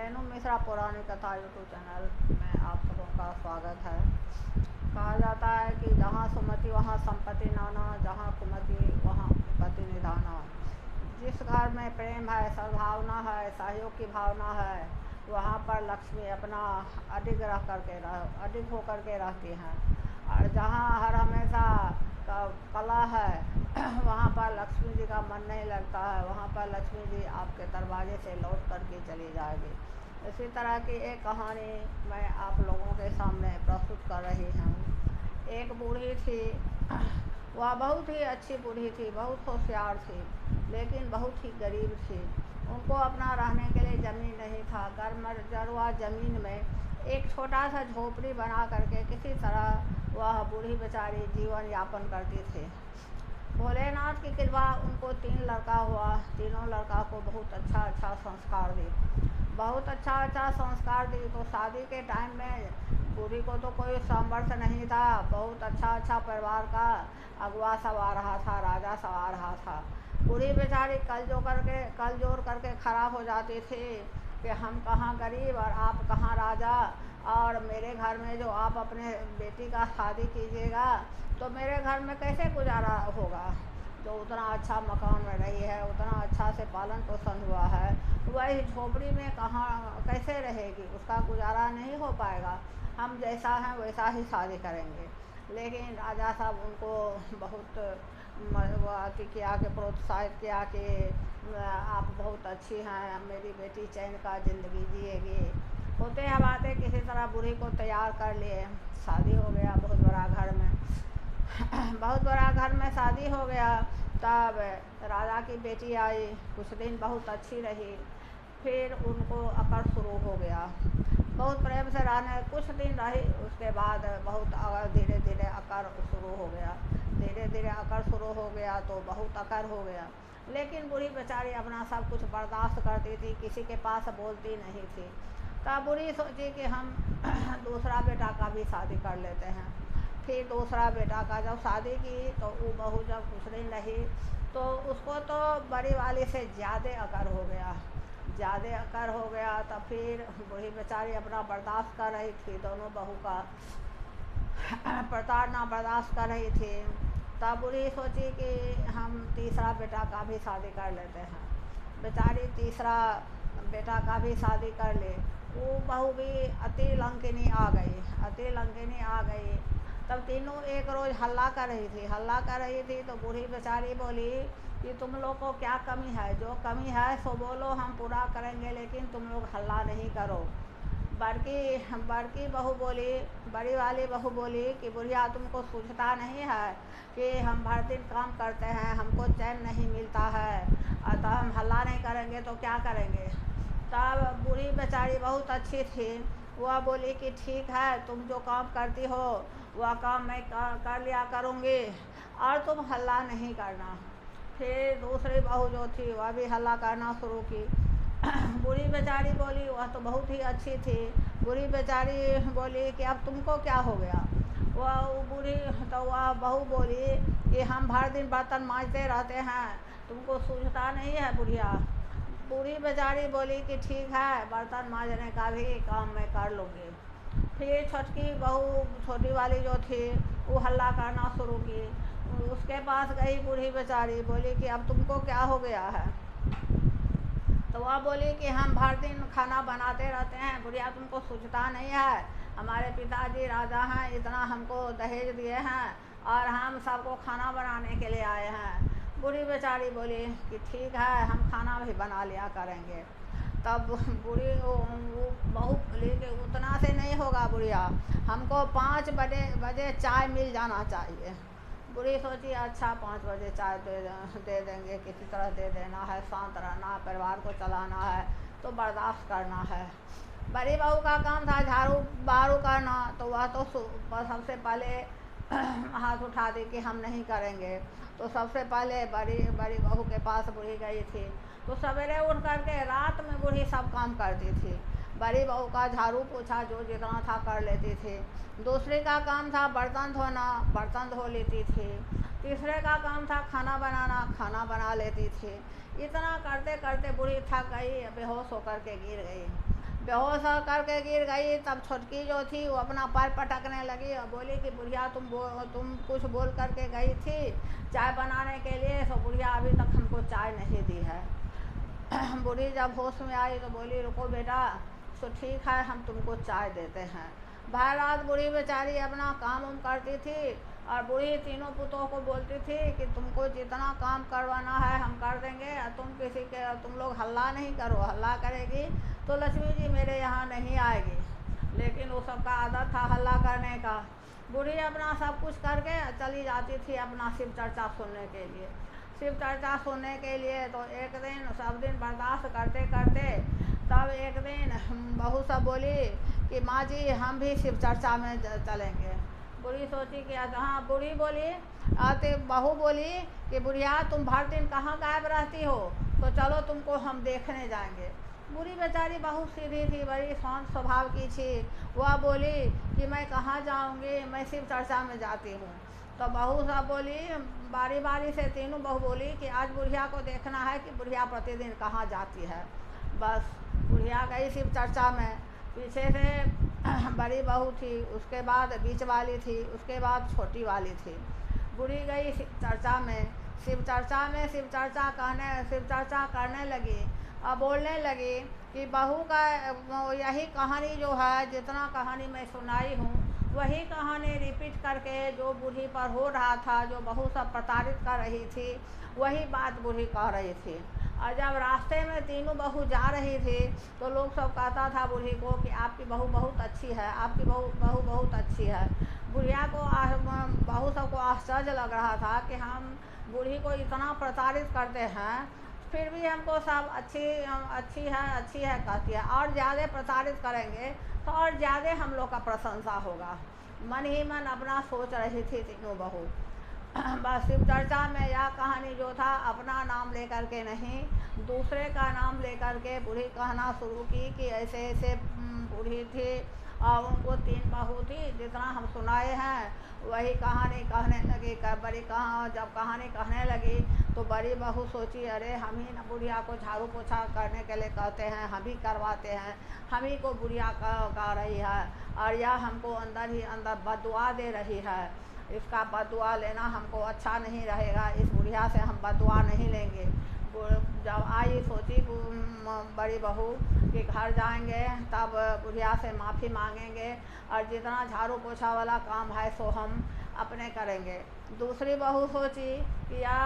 रेणु मिश्रा पुरानी कथा YouTube channel में आप सबों का स्वागत है। कहा जाता है कि जहाँ सुमति वहाँ संपत्ति नाना, जहाँ कुमति वहाँ विपत्ति निधाना। जिस घर में प्रेम है, सद्भावना है, सहयोग की भावना है, वहाँ पर लक्ष्मी अपना अधिक होकर के रहती हैं। और जहाँ हर हमेशा कला है वहाँ पर लक्ष्मी जी का मन नहीं लगता है, वहाँ पर लक्ष्मी जी आपके दरवाजे से लौट करके चली जाएगी। इसी तरह की एक कहानी मैं आप लोगों के सामने प्रस्तुत कर रही हूँ। एक बूढ़ी थी, वह बहुत ही अच्छी बूढ़ी थी, बहुत होशियार थी, लेकिन बहुत ही गरीब थी। उनको अपना रहने के लिए ज़मीन नहीं था। जरवा ज़मीन में एक छोटा सा झोपड़ी बना करके किसी तरह वह बूढ़ी बेचारी जीवन यापन करती थी। भोलेनाथ की कृपा उनको 3 लड़का हुआ। तीनों लड़का को बहुत अच्छा संस्कार दी, बहुत अच्छा संस्कार दी। तो शादी के टाइम में बूढ़ी को तो कोई सामर्थ्य नहीं था। बहुत अच्छा परिवार का अगुआ सब आ रहा था, राजा सब आ रहा था। बूढ़ी बेचारी कल जोड़ करके खराब हो जाती थी कि हम कहाँ गरीब और आप कहाँ राजा, और मेरे घर में जो आप अपने बेटी का शादी कीजिएगा तो मेरे घर में कैसे गुजारा होगा। जो उतना अच्छा मकान में रही है, उतना अच्छा से पालन पोषण हुआ है, वही झोपड़ी में कैसे रहेगी, उसका गुजारा नहीं हो पाएगा। हम जैसा हैं वैसा ही शादी करेंगे। लेकिन राजा साहब उनको बहुत किया कि प्रोत्साहित किया कि आप बहुत अच्छी हैं, मेरी बेटी चैन का ज़िंदगी जिएगी। होते हैं बातें, किसी तरह बूढ़ी को तैयार कर लिए। शादी हो गया बहुत बड़ा घर में बहुत बड़ा घर में शादी हो गया। तब राजा की बेटी आई, कुछ दिन बहुत अच्छी रही, फिर उनको अकड़ शुरू हो गया। बहुत प्रेम से रहने कुछ दिन रही, उसके बाद बहुत धीरे धीरे अकड़ शुरू हो गया। धीरे धीरे अकड़ शुरू हो गया तो बहुत अकड़ हो गया। लेकिन बूढ़ी बेचारी अपना सब कुछ बर्दाश्त करती थी, किसी के पास बोलती नहीं थी। तब बूढ़ी सोची कि हम दूसरा बेटा का भी शादी कर लेते हैं। फिर दूसरा बेटा का जब शादी की तो वो बहू जब कुछ दिन रही तो उसको तो बड़ी वाली से ज़्यादा अकड़ हो गया। तब फिर बूढ़ी बेचारी अपना बर्दाश्त कर रही थी, दोनों बहू का प्रताड़ना बर्दाश्त कर रही थी। तब बूढ़ी सोची कि हम तीसरा बेटा का भी शादी कर लेते हैं। बेचारी तीसरा बेटा का भी शादी कर ले। वो बहू भी अति लंकिनी आ गई। तब तीनों एक रोज़ हल्ला कर रही थी तो बूढ़ी बेचारी बोली कि तुम लोग को क्या कमी है, जो कमी है सो बोलो, हम पूरा करेंगे, लेकिन तुम लोग हल्ला नहीं करो। बड़ी वाली बहू बोली कि बुढ़िया तुमको सूझता नहीं है कि हम भर दिन काम करते हैं, हमको चैन नहीं मिलता है, अतः हम हल्ला नहीं करेंगे तो क्या करेंगे। तब बूढ़ी बेचारी बहुत अच्छी थी, वह बोली कि ठीक है, तुम जो काम करती हो वह काम मैं कर लिया करूँगी और तुम हल्ला नहीं करना। फिर दूसरी बहू जो थी वह भी हल्ला करना शुरू की। बूढ़ी बेचारी बोली, वह तो बहुत ही अच्छी थी, बूढ़ी बेचारी बोली कि अब तुमको क्या हो गया। वह बहू बोली कि हम भर दिन बर्तन मांजते रहते हैं, तुमको सूझता नहीं है बुढ़िया। बूढ़ी बेचारी बोली कि ठीक है, बर्तन मांजने का भी काम मैं कर लूँगी। फिर छोटी वाली जो थी वो हल्ला करना शुरू की। उसके पास गई बूढ़ी बेचारी, बोली कि अब तुमको क्या हो गया है। तो वह बोली कि हम भर दिन खाना बनाते रहते हैं, बुढ़िया तुमको सूझता नहीं है, हमारे पिताजी राजा हैं, इतना हमको दहेज दिए हैं और हम सबको खाना बनाने के लिए आए हैं। बूढ़ी बेचारी बोली कि ठीक है, हम खाना भी बना लिया करेंगे। तब बूढ़ी वो बहू बोली कि उतना से नहीं होगा बुढ़िया, हमको 5 बजे चाय मिल जाना चाहिए। बूढ़ी सोची अच्छा 5 बजे चाय दे देंगे, किसी तरह दे देना है, शांत रहना, परिवार को चलाना है तो बर्दाश्त करना है। बड़ी बहू का काम था झाड़ू बहारू करना, तो वह तो सबसे पहले हाथ उठा दी कि हम नहीं करेंगे। तो सबसे पहले बड़ी बहू के पास बूढ़ी गई थी। तो सवेरे उठ करके रात में बूढ़ी सब काम करती थी। बड़ी बहू का झाड़ू पोछा जो जितना था कर लेती थी। दूसरे का काम था बर्तन धोना, बर्तन धो लेती थी। तीसरे का काम था खाना बनाना, खाना बना लेती थी। इतना करते करते बूढ़ी थक गई, बेहोश होकर के गिर गई। बेहोश हो करके गिर गई। तब छोटकी जो थी वो अपना पैर पटकने लगी और बोली कि बुढ़िया तुम कुछ बोल करके गई थी चाय बनाने के लिए, तो बुढ़िया अभी तक हमको चाय नहीं दी है। बूढ़ी जब होश में आई तो बोली रुको बेटा, तो ठीक है हम तुमको चाय देते हैं। भाई रात बूढ़ी बेचारी अपना काम उम करती थी और बूढ़ी तीनों पुतों को बोलती थी कि तुमको जितना काम करवाना है हम कर देंगे और तुम लोग हल्ला नहीं करो, हल्ला करेगी तो लक्ष्मी जी मेरे यहाँ नहीं आएगी। लेकिन वो सबका आदत था हल्ला करने का। बूढ़ी अपना सब कुछ करके चली जाती थी अपना शिव चर्चा सुनने के लिए। शिव चर्चा सुनने के लिए तो एक दिन सब दिन बर्दाश्त करते करते तब एक दिन बहू सब बोली कि माँ जी हम भी शिव चर्चा में चलेंगे। बूढ़ी सोची कि हाँ, बूढ़ी बोली आते बहू बोली कि बुढ़िया तुम भर दिन कहाँ गायब रहती हो, तो चलो तुमको हम देखने जाएंगे। बूढ़ी बेचारी बहुत सीधी थी, बड़ी शांत स्वभाव की थी। वह बोली कि मैं कहाँ जाऊँगी, मैं शिव चर्चा में जाती हूँ। तो बहू सब बोली, बारी बारी से तीनों बहू बोली कि आज बुढ़िया को देखना है कि बुढ़िया प्रतिदिन कहाँ जाती है। बस बुढ़िया गई शिव चर्चा में। पीछे से बड़ी बहू थी, उसके बाद बीच वाली थी, उसके बाद छोटी वाली थी। बूढ़ी गई शिव चर्चा में। शिव चर्चा करने लगी और बोलने लगी कि बहू का यही कहानी जो है, जितना कहानी मैं सुनाई हूँ वही कहानी रिपीट करके जो बूढ़ी पर हो रहा था, जो बहू सब प्रताड़ित कर रही थी, वही बात बूढ़ी कह रही थी। और जब रास्ते में तीनों बहू जा रही थी तो लोग सब कहता था बूढ़ी को कि आपकी बहू बहुत अच्छी है, आपकी बहू बहुत अच्छी है। बुढ़िया को बहू सबको आश्चर्य लग रहा था कि हम बूढ़ी को इतना प्रताड़ित करते हैं फिर भी हमको सब अच्छी है कहती है, और ज़्यादा प्रताड़ित करेंगे तो और ज़्यादा हम लोग का प्रशंसा होगा। मन ही मन अपना सोच रही थी तीनों बहू। बस शिव चर्चा में यह कहानी जो था, अपना नाम लेकर के नहीं दूसरे का नाम लेकर के बूढ़ी कहना शुरू की कि ऐसे ऐसे बूढ़ी थी और उनको 3 बहू थी, जितना हम सुनाए हैं वही कहानी कहने लगी। जब कहानी कहने लगी तो बड़ी बहू सोची अरे हम ही ना बुढ़िया को झाड़ू पोछा करने के लिए कहते हैं, हम ही करवाते हैं, हम ही को बुढ़िया गा रही है और यह हमको अंदर ही अंदर बदुआ दे रही है। इसका बदुआ लेना हमको अच्छा नहीं रहेगा, इस बुढ़िया से हम बदुआ नहीं लेंगे। जब आई सोची बड़ी बहू कि घर जाएंगे तब बुढ़िया से माफ़ी मांगेंगे और जितना झाड़ू पोछा वाला काम है सो हम अपने करेंगे। दूसरी बहू सोची कि या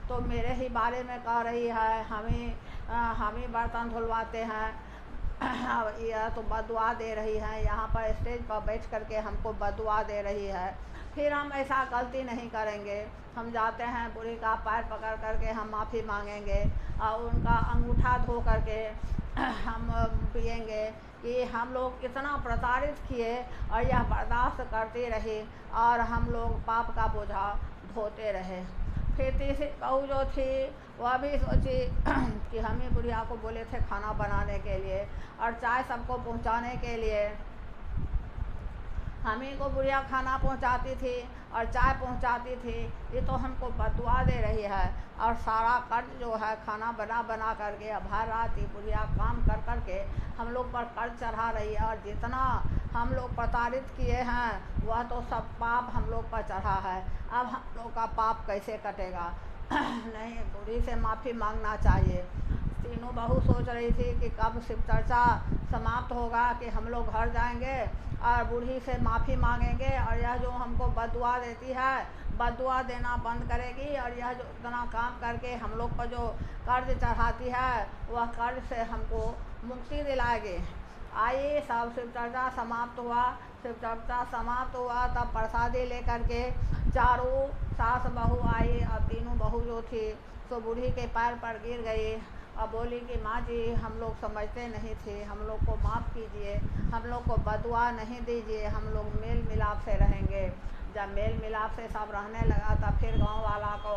तो मेरे ही बारे में कह रही है, हम ही बर्तन धुलवाते हैं, यह तो बदुआ दे रही है, यहाँ पर स्टेज पर बैठ करके हमको बदुआ दे रही है। फिर हम ऐसा गलती नहीं करेंगे, हम जाते हैं बूढ़ी का पैर पकड़ करके हम माफ़ी मांगेंगे और उनका अंगूठा धो करके हम पिएंगे कि हम लोग इतना प्रताड़ित किए और यह बर्दाश्त करती रही और हम लोग पाप का बोझा ढोते रहे। फिर तीसरी बहू जो थी वह भी सोची कि हम ही बुढ़िया को बोले थे खाना बनाने के लिए और चाय सबको पहुंचाने के लिए, हम ही को बुढ़िया खाना पहुंचाती थी और चाय पहुंचाती थी, ये तो हमको बदुआ दे रही है और सारा कर्ज जो है खाना बना करके अब हर रात ही बुढ़िया काम कर करके हम लोग पर कर्ज चढ़ा रही है और जितना हम लोग प्रताड़ित किए हैं वह तो सब पाप हम लोग पर चढ़ा है। अब हम लोग का पाप कैसे कटेगा? नहीं, बूढ़ी से माफ़ी मांगना चाहिए। तीनों बहू सोच रही थी कि कब शिव चर्चा समाप्त होगा कि हम लोग घर जाएंगे और बूढ़ी से माफ़ी मांगेंगे और यह जो हमको बदुआ देती है बदुआ देना बंद करेगी और यह जो इतना काम करके हम लोग पर जो कर्ज चढ़ाती है वह कर्ज से हमको मुक्ति दिलाएगी। आइए सब शिव चर्चा समाप्त हुआ। शिव चर्चा समाप्त हुआ तब प्रसादी लेकर के चारों सास बहू आई और तीनों बहू जो थी तो बूढ़ी के पैर पर गिर गई और बोली कि माँ जी हम लोग समझते नहीं थे, हम लोग को माफ़ कीजिए, हम लोग को बदुआ नहीं दीजिए, हम लोग मेल मिलाप से रहेंगे। जब मेल मिलाप से सब रहने लगा तब फिर गांव वाला को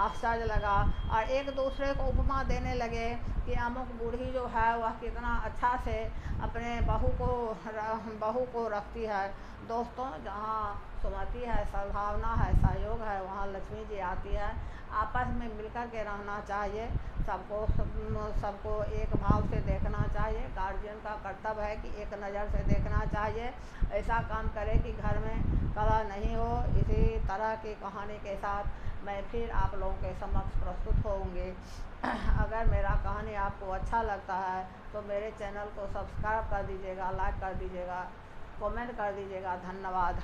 आश्चर्य लगा और एक दूसरे को उपमा देने लगे कि अमुक बूढ़ी जो है वह कितना अच्छा से अपने बहू को रखती है। दोस्तों, जहाँ सुमति है, सद्भावना है, सहयोग है, वहाँ लक्ष्मी जी आती है। आपस में मिलकर के रहना चाहिए। सबको एक भाव से देखना चाहिए। गार्जियन का कर्तव्य है कि एक नज़र से देखना चाहिए, ऐसा काम करे कि घर में कलह नहीं हो। इसी तरह की कहानी के साथ मैं फिर आप लोगों के समक्ष प्रस्तुत होंगी। अगर मेरा कहानी आपको अच्छा लगता है तो मेरे चैनल को सब्सक्राइब कर दीजिएगा, लाइक कर दीजिएगा, कमेंट कर दीजिएगा। धन्यवाद।